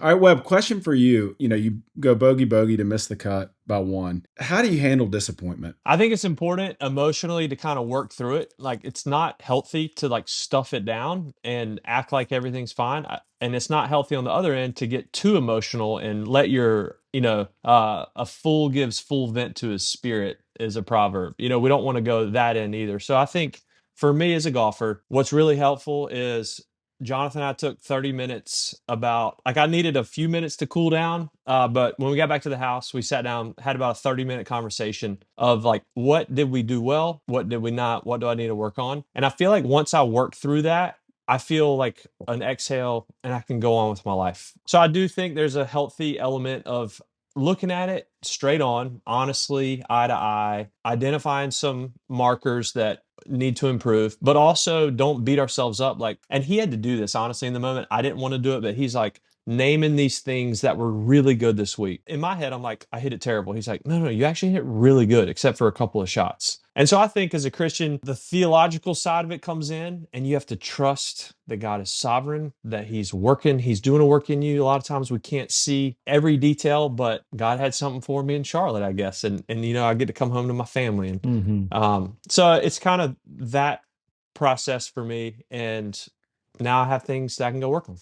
All right, Webb, question for you. You go bogey bogey to miss the cut by one. How do you handle disappointment? I think it's important emotionally to kind of work through it. Like it's not healthy to like stuff it down and act like everything's fine. And it's not healthy on the other end to get too emotional and let a fool gives full vent to his spirit is a proverb. We don't want to go that in either. So I think for me as a golfer, what's really helpful is Jonathan and I took 30 minutes about like I needed a few minutes to cool down. But when we got back to the house, we sat down, had about a 30-minute conversation of like, what did we do well? What did we not? What do I need to work on? And I feel like once I work through that, I feel like an exhale and I can go on with my life. So I do think there's a healthy element of looking at it straight on, honestly, eye to eye, identifying some markers that need to improve, but also don't beat ourselves up. Like, and he had to do this honestly in the moment. I didn't want to do it, but he's like, naming these things that were really good this week. In my head, I'm like, I hit it terrible. He's like, no, you actually hit really good, except for a couple of shots. And so I think as a Christian, the theological side of it comes in, and you have to trust that God is sovereign, that He's working, He's doing a work in you. A lot of times we can't see every detail, but God had something for me in Charlotte, I guess. And I get to come home to my family. And Hmm. so it's kind of that process for me. And now I have things that I can go work on.